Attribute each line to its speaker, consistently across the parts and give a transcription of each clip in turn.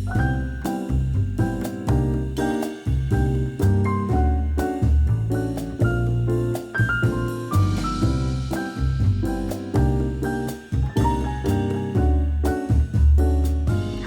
Speaker 1: Hi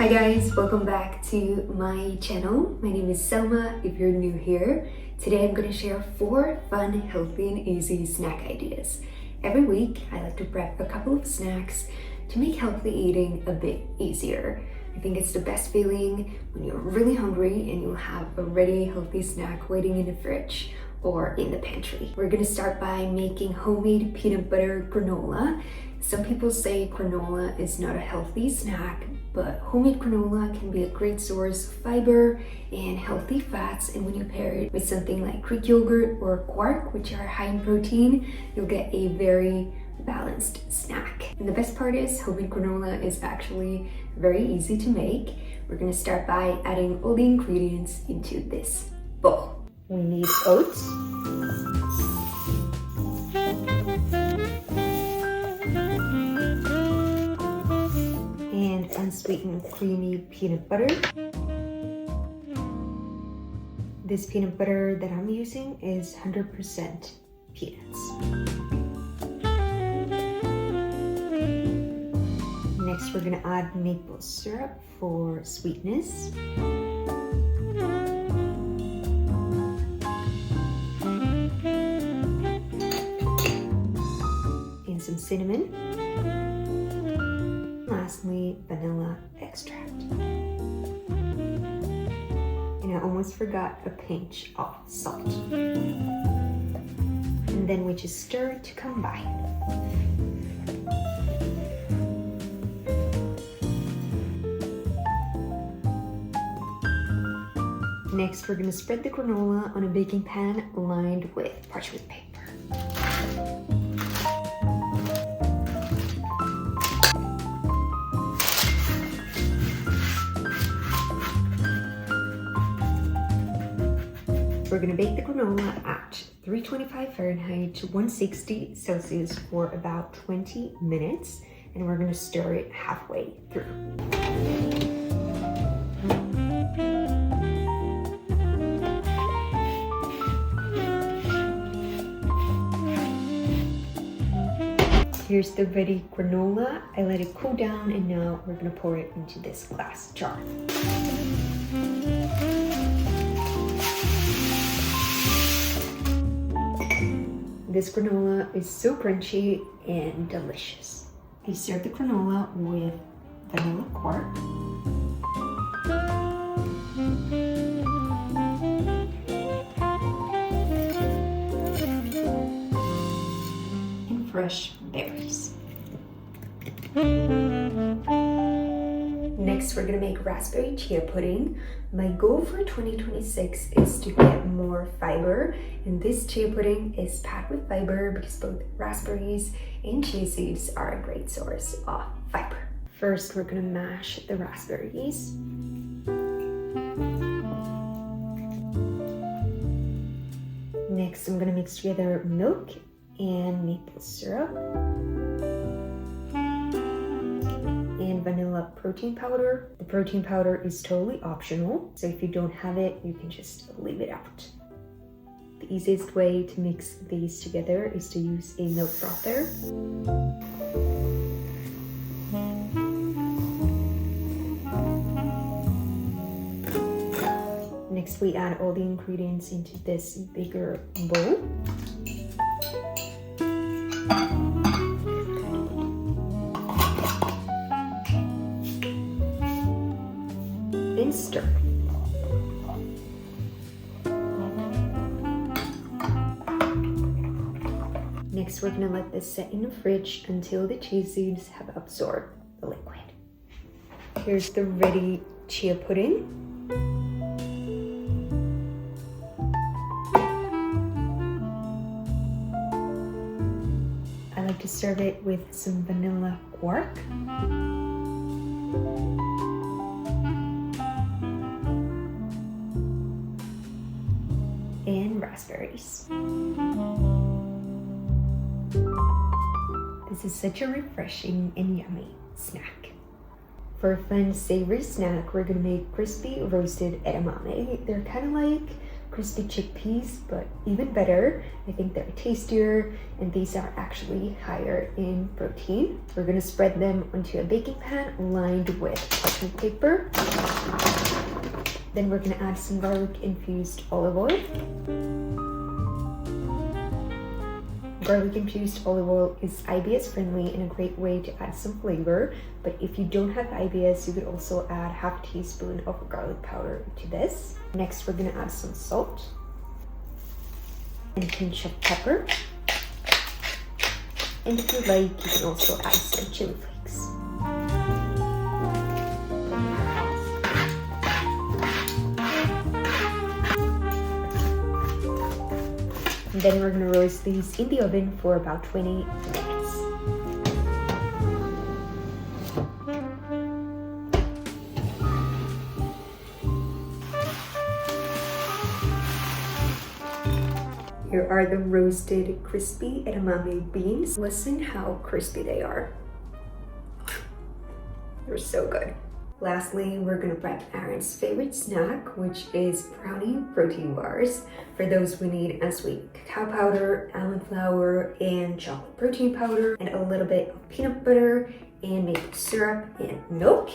Speaker 1: guys, welcome back to my channel. My name is Selma if you're new here. Today I'm going to share 4 fun, healthy and easy snack ideas. Every week I like to prep a couple of snacks to make healthy eating a bit easier. I think it's the best feeling when you're really hungry and you have a ready healthy snack waiting in the fridge or in the pantry. We're going to start by making homemade peanut butter granola. Some people say granola is not a healthy snack, but homemade granola can be a great source of fiber and healthy fats, and when you pair it with something like Greek yogurt or quark, which are high in protein, you'll get a very balanced snack. And the best part is homemade granola is actually very easy to make. We're going to start by adding all the ingredients into this bowl. We need oats, and unsweetened creamy peanut butter. This peanut butter that I'm using is 100% peanuts. Next, we're gonna add maple syrup for sweetness. And some cinnamon. Lastly, vanilla extract. And I almost forgot a pinch of salt. And then we just stir it to combine. Next, we're going to spread the granola on a baking pan lined with parchment paper. We're going to bake the granola at 325 Fahrenheit to 160 Celsius for about 20 minutes, and we're going to stir it halfway through. Here's the ready granola. I let it cool down, and now we're going to pour it into this glass jar. This granola is so crunchy and delicious. I serve the granola with vanilla quark, and fresh berries. Next, we're gonna make raspberry chia pudding. My goal for 2026 is to get more fiber, and this chia pudding is packed with fiber because both raspberries and chia seeds are a great source of fiber. First, we're gonna mash the raspberries. Next, I'm gonna mix together milk and maple syrup and vanilla protein powder. The protein powder is totally optional, so if you don't have it, you can just leave it out. The easiest way to mix these together is to use a milk frother. Next, we add all the ingredients into this bigger bowl. And stir. Next, we're gonna let this set in the fridge until the chia seeds have absorbed the liquid. Here's the ready chia pudding. I like to serve it with some vanilla quark. And raspberries. This is such a refreshing and yummy snack. For a fun savory snack, we're gonna make crispy roasted edamame. They're kind of like crispy chickpeas, but even better. I think they're tastier, and these are actually higher in protein. We're gonna spread them onto a baking pan lined with parchment paper. Then we're gonna add some garlic infused olive oil. Garlic infused olive oil is IBS friendly and a great way to add some flavor, but if you don't have IBS, you could also add half a teaspoon of garlic powder to this. Next, we're gonna add some salt and a pinch of pepper. And if you like, you can also add some chili flakes. And then we're gonna roast these in the oven for about 20 minutes. Here are the roasted crispy edamame beans. Listen how crispy they are. They're so good. Lastly, we're gonna prep Aaron's favorite snack, which is brownie protein bars. For those, we need unsweetened cacao powder, almond flour, and chocolate protein powder, and a little bit of peanut butter, and maple syrup, and milk.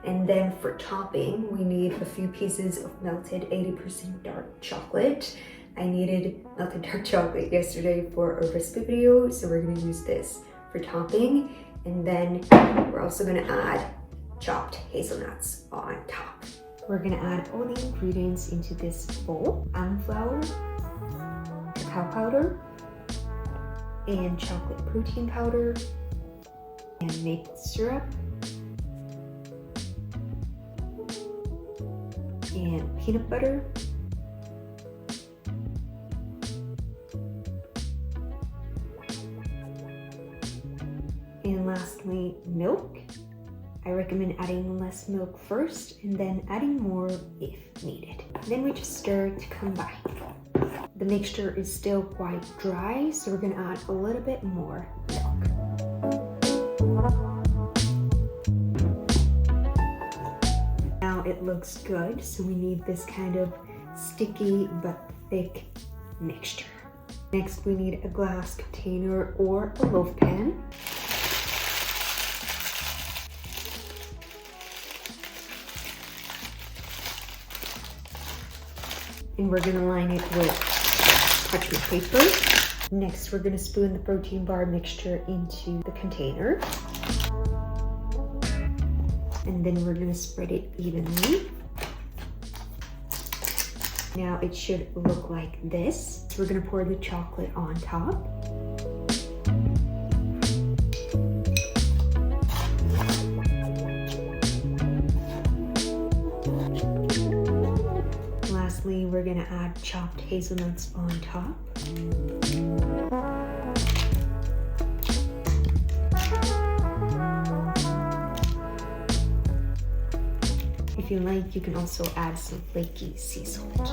Speaker 1: And then for topping, we need a few pieces of melted 80% dark chocolate. I needed melted dark chocolate yesterday for a recipe video, so we're gonna use this for topping. And then we're also gonna add chopped hazelnuts on top. We're gonna add all the ingredients into this bowl: almond flour, cacao powder, and chocolate protein powder, and maple syrup, and peanut butter, and lastly, milk. I recommend adding less milk first and then adding more if needed. Then we just stir to combine. The mixture is still quite dry, so we're gonna add a little bit more milk. Now it looks good, so we need this kind of sticky but thick mixture. Next, we need a glass container or a loaf pan. And we're gonna line it with parchment paper. Next, we're gonna spoon the protein bar mixture into the container. And then we're gonna spread it evenly. Now it should look like this. So we're gonna pour the chocolate on top. Lastly, we're gonna add chopped hazelnuts on top. If you like, you can also add some flaky sea salt.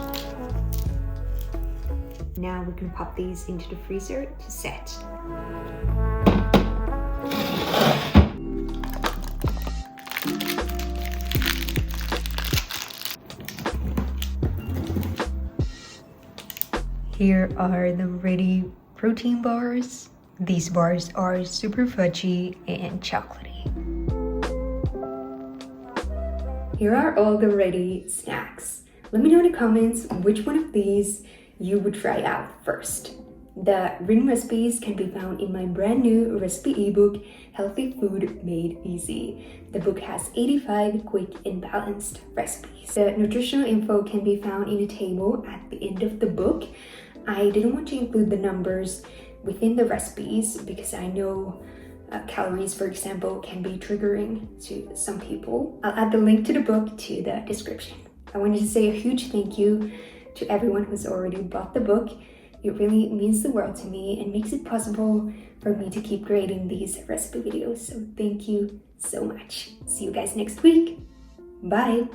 Speaker 1: Now we can pop these into the freezer to set. Here are the ready protein bars. These bars are super fudgy and chocolatey. Here are all the ready snacks. Let me know in the comments which one of these you would try out first. The written recipes can be found in my brand new recipe ebook, Healthy Food Made Easy. The book has 85 quick and balanced recipes. The nutritional info can be found in a table at the end of the book. I didn't want to include the numbers within the recipes because I know calories, for example, can be triggering to some people. I'll add the link to the book to the description. I wanted to say a huge thank you to everyone who's already bought the book. It really means the world to me and makes it possible for me to keep creating these recipe videos. So thank you so much. See you guys next week. Bye.